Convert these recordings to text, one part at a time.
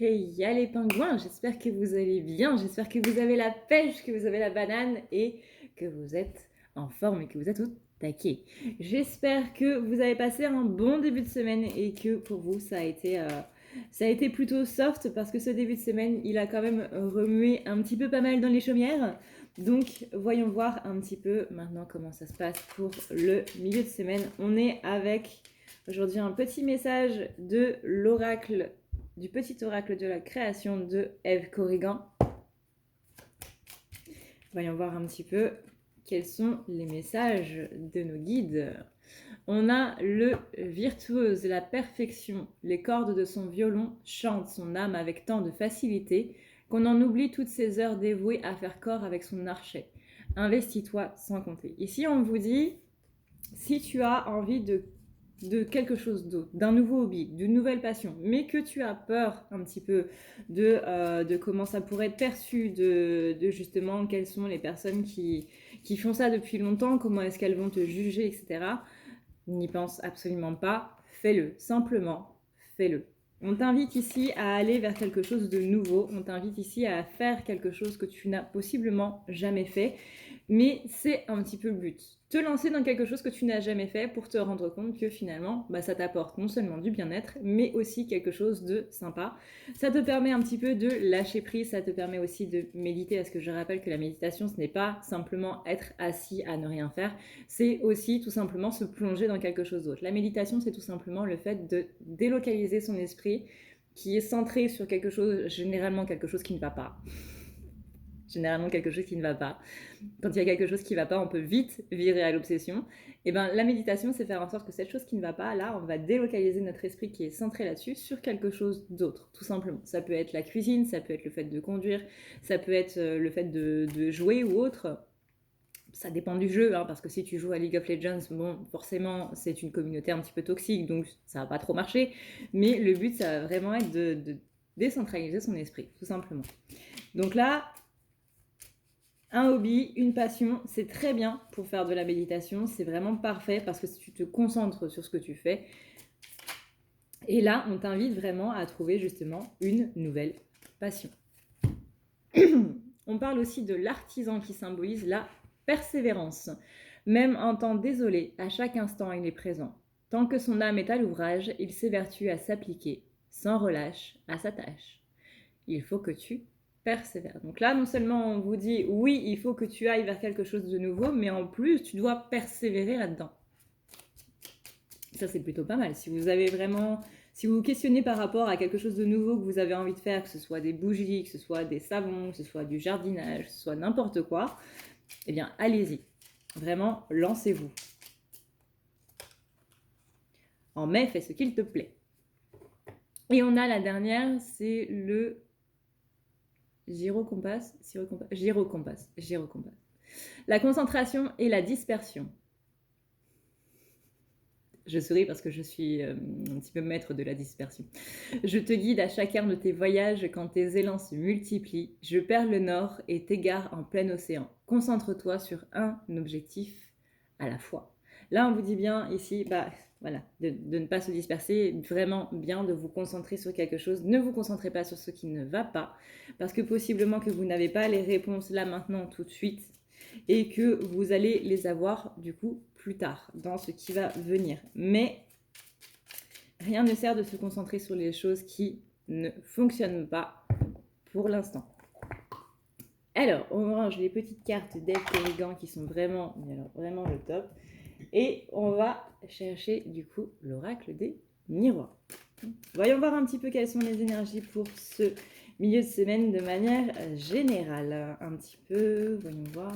Hey, y a les pingouins, j'espère que vous allez bien, j'espère que vous avez la pêche, que vous avez la banane et que vous êtes en forme et que vous êtes au taquet. J'espère que vous avez passé un bon début de semaine et que pour vous ça a été plutôt soft parce que ce début de semaine il a quand même remué un petit peu pas mal dans les chaumières. Donc voyons voir un petit peu maintenant comment ça se passe pour le milieu de semaine. On est avec aujourd'hui un petit message de l'oracle du petit oracle de la création de Ève Corrigan. Voyons voir un petit peu quels sont les messages de nos guides. On a le virtuose, la perfection. Les cordes de son violon chantent son âme avec tant de facilité qu'on en oublie toutes ces heures dévouées à faire corps avec son archet. Investis-toi sans compter. Ici, on vous dit, si tu as envie de quelque chose d'autre, d'un nouveau hobby, d'une nouvelle passion, mais que tu as peur un petit peu de comment ça pourrait être perçu, de justement quelles sont les personnes qui font ça depuis longtemps, comment est-ce qu'elles vont te juger, etc. N'y pense absolument pas, fais-le, simplement fais-le. On t'invite ici à aller vers quelque chose de nouveau, on t'invite ici à faire quelque chose que tu n'as possiblement jamais fait, mais c'est un petit peu le but. Te lancer dans quelque chose que tu n'as jamais fait pour te rendre compte que finalement, ça t'apporte non seulement du bien-être, mais aussi quelque chose de sympa. Ça te permet un petit peu de lâcher prise, ça te permet aussi de méditer, parce que je rappelle que la méditation, ce n'est pas simplement être assis à ne rien faire, c'est aussi tout simplement se plonger dans quelque chose d'autre. La méditation, c'est tout simplement le fait de délocaliser son esprit qui est centré sur quelque chose, généralement quelque chose qui ne va pas. Généralement quelque chose qui ne va pas. Quand il y a quelque chose qui ne va pas, on peut vite virer à l'obsession. Et ben la méditation, c'est faire en sorte que cette chose qui ne va pas, là, on va délocaliser notre esprit qui est centré là-dessus sur quelque chose d'autre, tout simplement. Ça peut être la cuisine, ça peut être le fait de conduire, ça peut être le fait de jouer ou autre. Ça dépend du jeu, parce que si tu joues à League of Legends, bon, forcément, c'est une communauté un petit peu toxique, donc ça va pas trop marcher. Mais le but, ça va vraiment être de décentraliser son esprit, tout simplement. Donc là, un hobby, une passion, c'est très bien pour faire de la méditation. C'est vraiment parfait parce que si tu te concentres sur ce que tu fais. Et là, on t'invite vraiment à trouver justement une nouvelle passion. On parle aussi de l'artisan qui symbolise la persévérance. Même en temps désolé, à chaque instant il est présent. Tant que son âme est à l'ouvrage, il s'évertue à s'appliquer, sans relâche, à sa tâche. Il faut que tu persévères. Donc là, non seulement on vous dit, oui, il faut que tu ailles vers quelque chose de nouveau, mais en plus, tu dois persévérer là-dedans. Ça, c'est plutôt pas mal. Si vous avez vraiment... Si vous vous questionnez par rapport à quelque chose de nouveau que vous avez envie de faire, que ce soit des bougies, que ce soit des savons, que ce soit du jardinage, que ce soit n'importe quoi, eh bien, allez-y. Vraiment, lancez-vous. En mai, fais ce qu'il te plaît. Et on a la dernière, c'est le gyrocompass. La concentration et la dispersion. Je souris parce que je suis un petit peu maître de la dispersion. Je te guide à chacun de tes voyages quand tes élans se multiplient. Je perds le nord et t'égare en plein océan. Concentre-toi sur un objectif à la fois. Là, on vous dit bien ici, voilà, de ne pas se disperser, vraiment bien de vous concentrer sur quelque chose. Ne vous concentrez pas sur ce qui ne va pas, parce que possiblement que vous n'avez pas les réponses là maintenant tout de suite et que vous allez les avoir du coup plus tard dans ce qui va venir. Mais rien ne sert de se concentrer sur les choses qui ne fonctionnent pas pour l'instant. Alors, on range les petites cartes d'Ève Corrigan qui sont vraiment, vraiment le top. Et on va chercher du coup l'oracle des miroirs. Voyons voir un petit peu quelles sont les énergies pour ce milieu de semaine de manière générale. Un petit peu, voyons voir.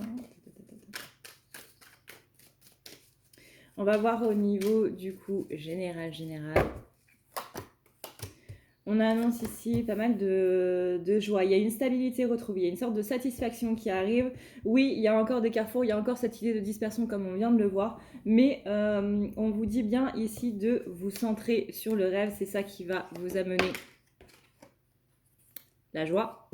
On va voir au niveau du coup général. On annonce ici pas mal de joie. Il y a une stabilité retrouvée, il y a une sorte de satisfaction qui arrive. Oui, il y a encore des carrefours, il y a encore cette idée de dispersion comme on vient de le voir. Mais on vous dit bien ici de vous centrer sur le rêve. C'est ça qui va vous amener la joie.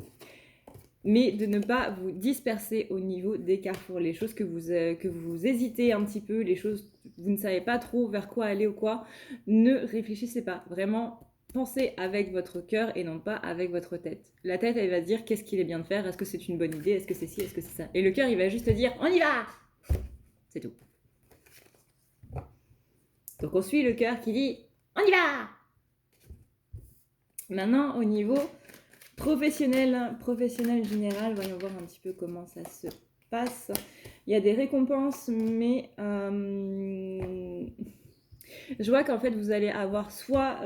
Mais de ne pas vous disperser au niveau des carrefours. Les choses que vous hésitez un petit peu, les choses, vous ne savez pas trop vers quoi aller ou quoi, ne réfléchissez pas. Vraiment, pensez avec votre cœur et non pas avec votre tête. La tête, elle va dire qu'est-ce qu'il est bien de faire, est-ce que c'est une bonne idée, est-ce que c'est ci, est-ce que c'est ça. Et le cœur, il va juste dire on y va. C'est tout. Donc on suit le cœur qui dit on y va. Maintenant, au niveau professionnel général, voyons voir un petit peu comment ça se passe. Il y a des récompenses, mais je vois qu'en fait vous allez avoir soit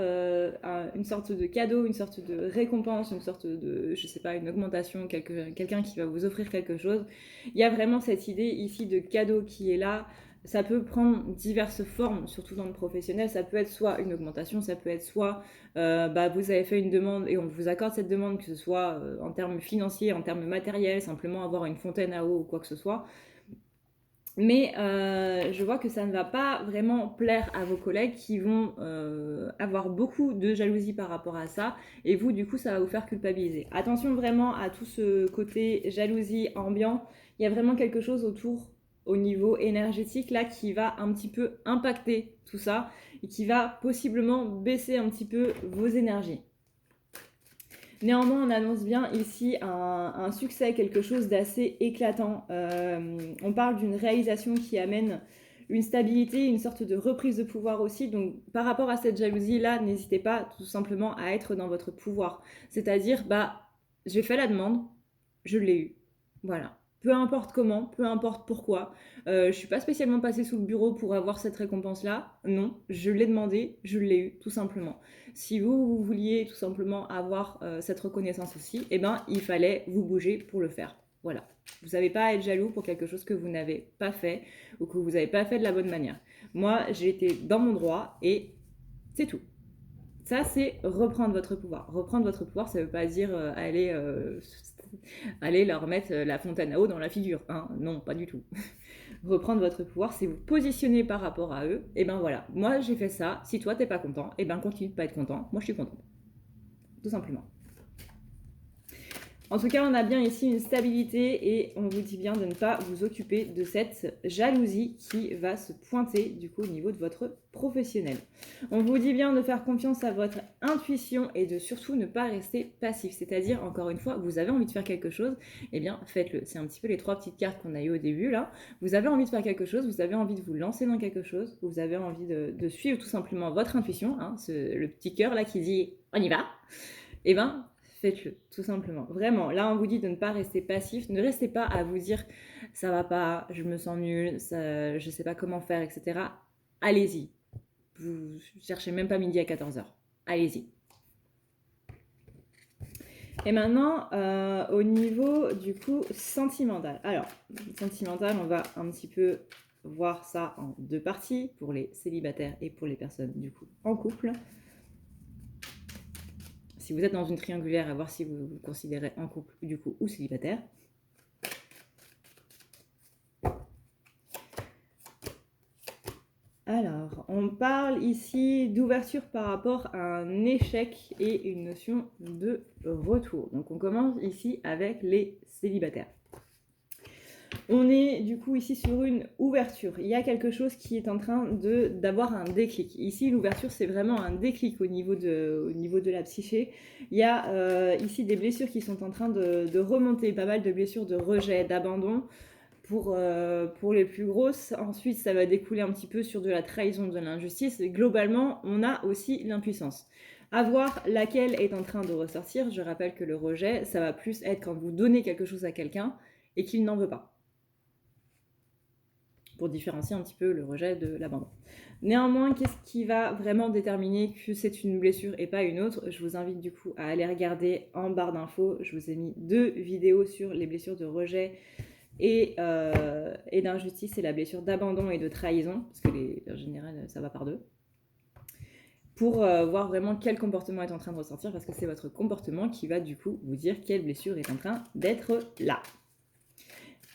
une sorte de cadeau, une sorte de récompense, une sorte de, je sais pas, une augmentation, quelqu'un qui va vous offrir quelque chose. Il y a vraiment cette idée ici de cadeau qui est là. Ça peut prendre diverses formes, surtout dans le professionnel. Ça peut être soit une augmentation, ça peut être soit vous avez fait une demande et on vous accorde cette demande, que ce soit en termes financiers, en termes matériels, simplement avoir une fontaine à eau ou quoi que ce soit. Mais je vois que ça ne va pas vraiment plaire à vos collègues qui vont avoir beaucoup de jalousie par rapport à ça. Et vous, du coup, ça va vous faire culpabiliser. Attention vraiment à tout ce côté jalousie ambiant. Il y a vraiment quelque chose autour, au niveau énergétique, là, qui va un petit peu impacter tout ça et qui va possiblement baisser un petit peu vos énergies. Néanmoins, on annonce bien ici un succès, quelque chose d'assez éclatant. On parle d'une réalisation qui amène une stabilité, une sorte de reprise de pouvoir aussi. Donc, par rapport à cette jalousie-là, n'hésitez pas tout simplement à être dans votre pouvoir. C'est-à-dire, j'ai fait la demande, je l'ai eu. Voilà. Peu importe comment, peu importe pourquoi. Je suis pas spécialement passée sous le bureau pour avoir cette récompense-là. Non, je l'ai demandé, je l'ai eu, tout simplement. Si vous vouliez tout simplement avoir cette reconnaissance aussi, il fallait vous bouger pour le faire. Voilà. Vous n'avez pas à être jaloux pour quelque chose que vous n'avez pas fait ou que vous n'avez pas fait de la bonne manière. Moi, j'ai été dans mon droit et c'est tout. Ça, c'est reprendre votre pouvoir. Reprendre votre pouvoir, ça ne veut pas dire aller leur mettre la fontaine à eau dans la figure. Hein. Non, pas du tout. Reprendre votre pouvoir, c'est vous positionner par rapport à eux. Et voilà, moi j'ai fait ça. Si toi t'es pas content, continue de pas être content. Moi je suis contente. Tout simplement. En tout cas, on a bien ici une stabilité et on vous dit bien de ne pas vous occuper de cette jalousie qui va se pointer du coup au niveau de votre professionnel. On vous dit bien de faire confiance à votre intuition et de surtout ne pas rester passif. C'est-à-dire, encore une fois, vous avez envie de faire quelque chose, faites-le. C'est un petit peu les 3 petites cartes qu'on a eues au début là. Vous avez envie de faire quelque chose, vous avez envie de vous lancer dans quelque chose, vous avez envie de suivre tout simplement votre intuition, hein, le petit cœur là qui dit on y va. Faites-le, tout simplement. Vraiment, là, on vous dit de ne pas rester passif. Ne restez pas à vous dire « ça va pas, je me sens nul, je ne sais pas comment faire, etc. » Allez-y. Vous cherchez même pas midi à 14h. Allez-y. Et maintenant, au niveau, du coup, sentimental. Alors, sentimental, on va un petit peu voir ça en 2 parties, pour les célibataires et pour les personnes, du coup, en couple. Si vous êtes dans une triangulaire, à voir si vous vous considérez en couple du coup ou célibataire. Alors, on parle ici d'ouverture par rapport à un échec et une notion de retour. Donc on commence ici avec les célibataires. On est du coup ici sur une ouverture. Il y a quelque chose qui est en train d'avoir un déclic. Ici, l'ouverture, c'est vraiment un déclic au niveau de la psyché. Il y a ici des blessures qui sont en train de remonter, pas mal de blessures de rejet, d'abandon pour les plus grosses. Ensuite, ça va découler un petit peu sur de la trahison, de l'injustice. Et globalement, on a aussi l'impuissance. À voir laquelle est en train de ressortir. Je rappelle que le rejet, ça va plus être quand vous donnez quelque chose à quelqu'un et qu'il n'en veut pas, pour différencier un petit peu le rejet de l'abandon. Néanmoins, qu'est-ce qui va vraiment déterminer que c'est une blessure et pas une autre? Je vous invite du coup à aller regarder en barre d'infos. Je vous ai mis 2 vidéos sur les blessures de rejet et d'injustice et la blessure d'abandon et de trahison, parce que en général, ça va par 2. Pour voir vraiment quel comportement est en train de ressortir, parce que c'est votre comportement qui va du coup vous dire quelle blessure est en train d'être là.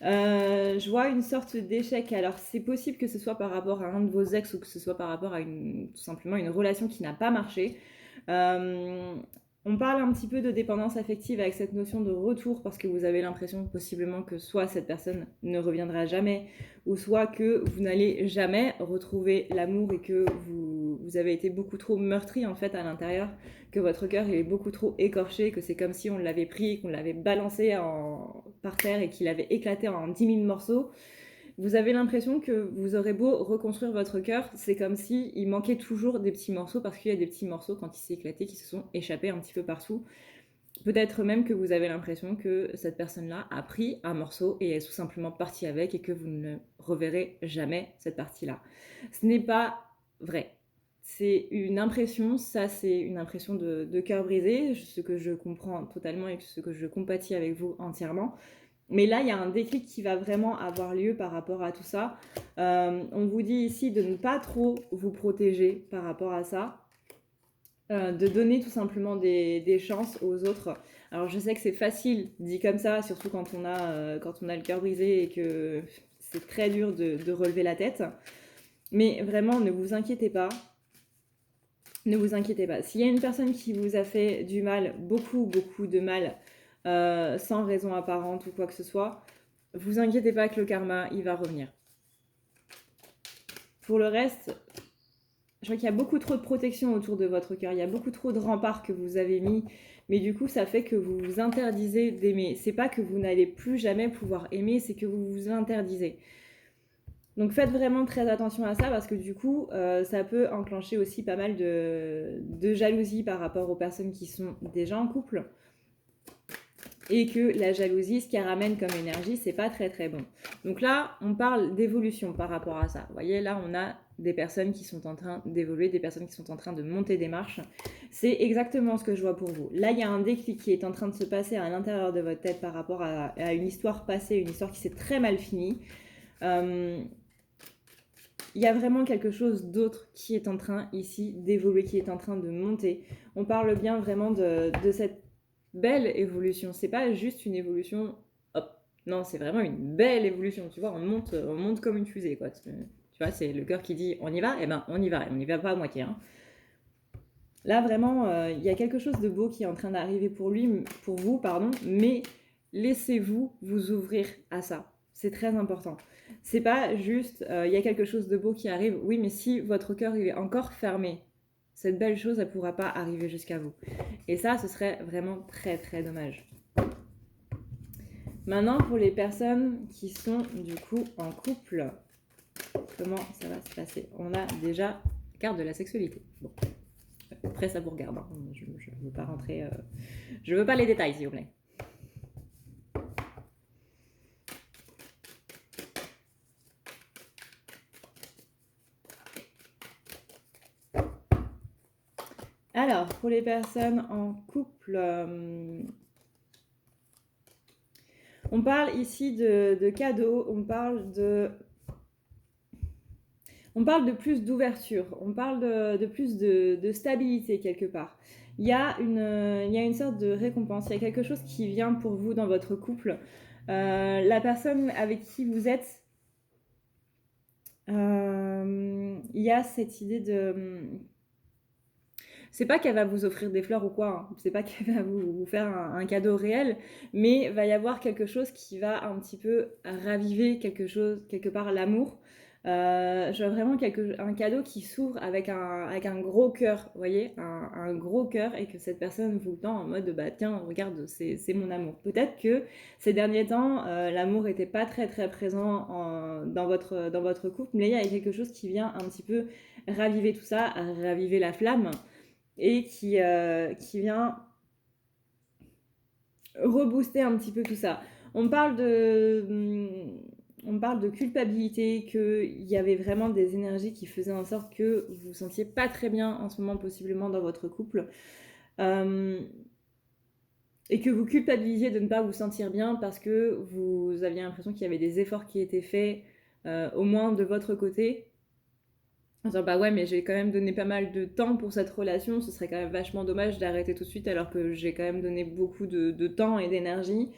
Je vois une sorte d'échec. Alors c'est possible que ce soit par rapport à un de vos ex ou que ce soit par rapport à tout simplement une relation qui n'a pas marché. On parle un petit peu de dépendance affective avec cette notion de retour, parce que vous avez l'impression possiblement que soit cette personne ne reviendra jamais, ou soit que vous n'allez jamais retrouver l'amour et que vous vous avez été beaucoup trop meurtri en fait à l'intérieur, que votre cœur il est beaucoup trop écorché, que c'est comme si on l'avait pris, qu'on l'avait balancé par terre et qu'il avait éclaté en 10 000 morceaux. Vous avez l'impression que vous aurez beau reconstruire votre cœur, c'est comme s'il manquait toujours des petits morceaux, parce qu'il y a des petits morceaux quand il s'est éclaté qui se sont échappés un petit peu partout. Peut-être même que vous avez l'impression que cette personne-là a pris un morceau et est tout simplement partie avec et que vous ne reverrez jamais cette partie-là. Ce n'est pas vrai. C'est une impression, ça c'est une impression de cœur brisé, ce que je comprends totalement et ce que je compatis avec vous entièrement. Mais là, il y a un déclic qui va vraiment avoir lieu par rapport à tout ça. On vous dit ici de ne pas trop vous protéger par rapport à ça. De donner tout simplement des chances aux autres. Alors je sais que c'est facile dit comme ça, surtout quand on a le cœur brisé et que c'est très dur de relever la tête. Mais vraiment, ne vous inquiétez pas. Ne vous inquiétez pas. S'il y a une personne qui vous a fait du mal, beaucoup de mal, sans raison apparente ou quoi que ce soit, vous inquiétez pas que le karma, il va revenir. Pour le reste, je crois qu'il y a beaucoup trop de protection autour de votre cœur. Il y a beaucoup trop de remparts que vous avez mis. Mais du coup, ça fait que vous vous interdisez d'aimer. C'est pas que vous n'allez plus jamais pouvoir aimer, c'est que vous vous interdisez. Donc faites vraiment très attention à ça parce que du coup, ça peut enclencher aussi pas mal de jalousie par rapport aux personnes qui sont déjà en couple. Et que la jalousie, ce qu'elle ramène comme énergie, c'est pas très très bon. Donc là, on parle d'évolution par rapport à ça. Vous voyez, là, on a des personnes qui sont en train d'évoluer, des personnes qui sont en train de monter des marches. C'est exactement ce que je vois pour vous. Là, il y a un déclic qui est en train de se passer à l'intérieur de votre tête par rapport à une histoire passée, une histoire qui s'est très mal finie. Il y a vraiment quelque chose d'autre qui est en train ici d'évoluer, qui est en train de monter. On parle bien vraiment de cette belle évolution. C'est pas juste une évolution, hop. Non, c'est vraiment une belle évolution. Tu vois, on monte comme une fusée, quoi. Tu vois, c'est le cœur qui dit on y va, et ben on y va. On n'y va pas à moitié. Hein. Là, vraiment, il y a quelque chose de beau qui est en train d'arriver pour vous, mais laissez-vous vous ouvrir à ça. C'est très important. C'est pas juste, il y a quelque chose de beau qui arrive. Oui, mais si votre cœur il est encore fermé, cette belle chose, elle ne pourra pas arriver jusqu'à vous. Et ça, ce serait vraiment très, très dommage. Maintenant, pour les personnes qui sont du coup en couple, comment ça va se passer? On a déjà la carte de la sexualité. Bon, après ça vous regarde. Hein. Je ne veux pas rentrer... Je veux pas les détails, s'il vous plaît. Alors, pour les personnes en couple, on parle ici de cadeaux, on parle de plus d'ouverture, on parle de plus de stabilité quelque part. Il y a une sorte de récompense, il y a quelque chose qui vient pour vous dans votre couple. La personne avec qui vous êtes, il y a cette idée de... C'est pas qu'elle va vous offrir des fleurs ou quoi, hein. C'est pas qu'elle va vous faire un cadeau réel, mais il va y avoir quelque chose qui va un petit peu raviver quelque part l'amour. Je vois vraiment un cadeau qui s'ouvre avec un gros cœur, vous voyez, un gros cœur, et que cette personne vous tend en mode bah tiens, regarde, c'est mon amour. Peut-être que ces derniers temps, l'amour n'était pas très très présent dans votre couple, mais là il y a quelque chose qui vient un petit peu raviver tout ça, raviver la flamme, et qui vient rebooster un petit peu tout ça. On parle de culpabilité, qu'il y avait vraiment des énergies qui faisaient en sorte que vous vous sentiez pas très bien en ce moment, possiblement dans votre couple, et que vous culpabilisiez de ne pas vous sentir bien parce que vous aviez l'impression qu'il y avait des efforts qui étaient faits, au moins de votre côté. Enfin, bah ouais, mais j'ai quand même donné pas mal de temps pour cette relation, ce serait quand même vachement dommage d'arrêter tout de suite alors que j'ai quand même donné beaucoup de temps et d'énergie.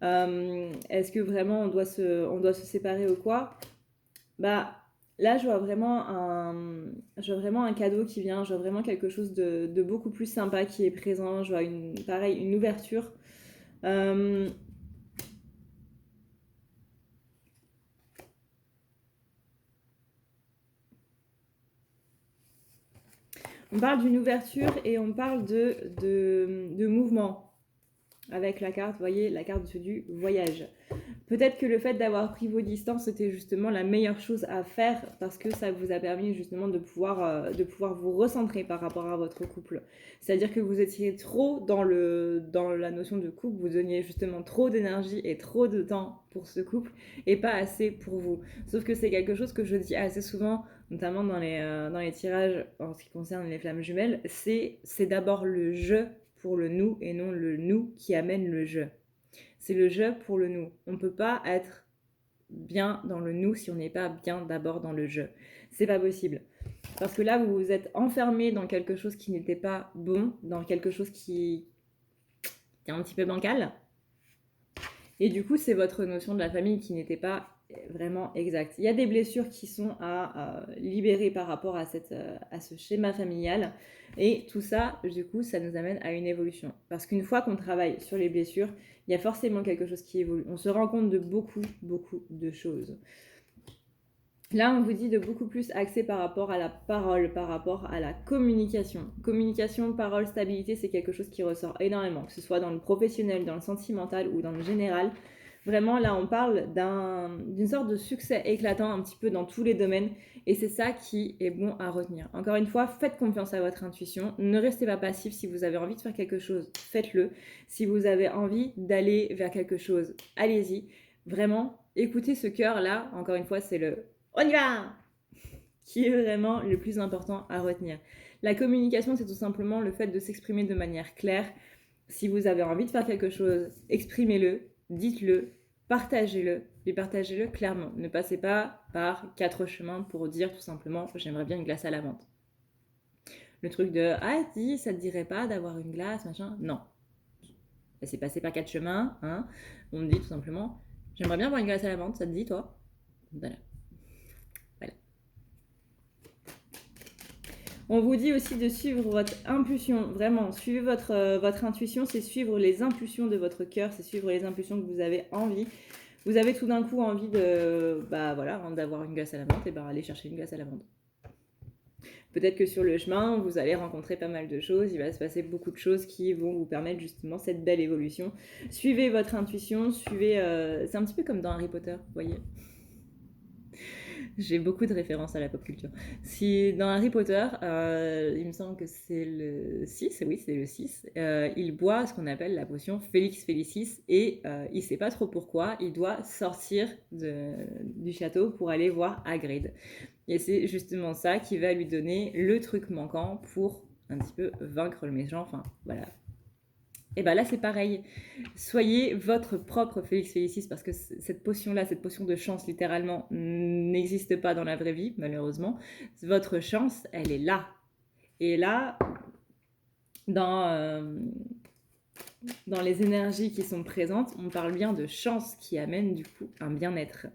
Est-ce que vraiment on doit se séparer ou quoi? Bah là je vois vraiment un cadeau qui vient, je vois vraiment quelque chose de beaucoup plus sympa qui est présent, je vois une ouverture. On parle d'une ouverture et on parle de mouvement. Avec la carte, vous voyez, la carte du voyage. Peut-être que le fait d'avoir pris vos distances, c'était justement la meilleure chose à faire parce que ça vous a permis justement de pouvoir vous recentrer par rapport à votre couple. C'est-à-dire que vous étiez trop dans la notion de couple, vous donniez justement trop d'énergie et trop de temps pour ce couple et pas assez pour vous. Sauf que c'est quelque chose que je dis assez souvent, notamment dans les tirages en ce qui concerne les flammes jumelles, c'est d'abord le je pour le nous et non le nous qui amène le je. C'est le je pour le nous. On ne peut pas être bien dans le nous si on n'est pas bien d'abord dans le je. C'est pas possible. Parce que là, vous vous êtes enfermé dans quelque chose qui n'était pas bon, dans quelque chose qui est un petit peu bancal. Et du coup, c'est votre notion de la famille qui n'était pas vraiment exacte. Il y a des blessures qui sont à libérer par rapport à ce schéma familial. Et tout ça, du coup, ça nous amène à une évolution. Parce qu'une fois qu'on travaille sur les blessures, il y a forcément quelque chose qui évolue. On se rend compte de beaucoup, beaucoup de choses. Là, on vous dit de beaucoup plus axer par rapport à la parole, par rapport à la communication. Communication, parole, stabilité, c'est quelque chose qui ressort énormément, que ce soit dans le professionnel, dans le sentimental ou dans le général. Vraiment, là, on parle d'une sorte de succès éclatant un petit peu dans tous les domaines. Et c'est ça qui est bon à retenir. Encore une fois, faites confiance à votre intuition. Ne restez pas passif. Si vous avez envie de faire quelque chose, faites-le. Si vous avez envie d'aller vers quelque chose, allez-y. Vraiment, écoutez ce cœur-là. Encore une fois, c'est le « on y va !» qui est vraiment le plus important à retenir. La communication, c'est tout simplement le fait de s'exprimer de manière claire. Si vous avez envie de faire quelque chose, exprimez-le, dites-le, partagez-le, et partagez-le clairement. Ne passez pas par 4 chemins pour dire tout simplement « j'aimerais bien une glace à la menthe ». Le truc de « ah, dis, ça te dirait pas d'avoir une glace, machin ?» Non. C'est passé par 4 chemins. Hein. On me dit tout simplement « j'aimerais bien avoir une glace à la menthe, ça te dit toi ?» Voilà. On vous dit aussi de suivre votre impulsion, vraiment, suivez votre intuition, c'est suivre les impulsions de votre cœur, c'est suivre les impulsions que vous avez envie. Vous avez tout d'un coup envie d'avoir une glace à la menthe, et allez chercher une glace à la menthe. Peut-être que sur le chemin, vous allez rencontrer pas mal de choses, il va se passer beaucoup de choses qui vont vous permettre justement cette belle évolution. Suivez votre intuition, c'est un petit peu comme dans Harry Potter, vous voyez. J'ai beaucoup de références à la pop culture. Si dans Harry Potter, il me semble que c'est le 6, oui, c'est le 6, il boit ce qu'on appelle la potion Felix Felicis et il ne sait pas trop pourquoi, il doit sortir du château pour aller voir Hagrid. Et c'est justement ça qui va lui donner le truc manquant pour un petit peu vaincre le méchant, enfin voilà. Et bien là, c'est pareil. Soyez votre propre Félix Félicis parce que cette potion-là, cette potion de chance, littéralement, n'existe pas dans la vraie vie, malheureusement. Votre chance, elle est là. Et là, dans les énergies qui sont présentes, on parle bien de chance qui amène du coup un bien-être.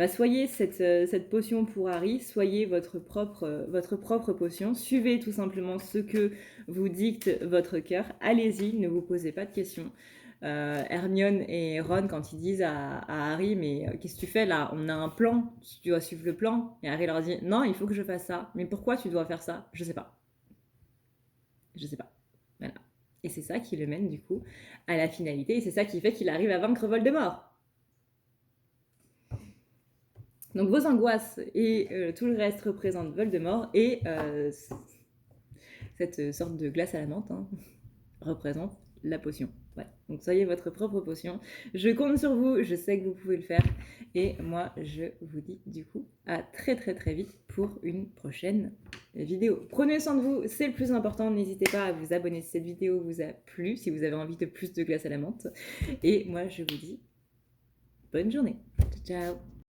Soyez cette potion pour Harry, soyez votre propre potion, suivez tout simplement ce que vous dicte votre cœur, allez-y, ne vous posez pas de questions. Hermione et Ron, quand ils disent à Harry, mais qu'est-ce que tu fais là? On a un plan, tu dois suivre le plan. Et Harry leur dit, non, il faut que je fasse ça. Mais pourquoi tu dois faire ça? Je sais pas. Je sais pas. Voilà. Et c'est ça qui le mène du coup à la finalité et c'est ça qui fait qu'il arrive à vaincre Voldemort. Donc vos angoisses et tout le reste représentent Voldemort et cette sorte de glace à la menthe représente la potion. Ouais. Donc soyez votre propre potion. Je compte sur vous, je sais que vous pouvez le faire. Et moi, je vous dis du coup à très très très vite pour une prochaine vidéo. Prenez soin de vous, c'est le plus important. N'hésitez pas à vous abonner si cette vidéo vous a plu, si vous avez envie de plus de glace à la menthe. Et moi, je vous dis bonne journée. Ciao, ciao.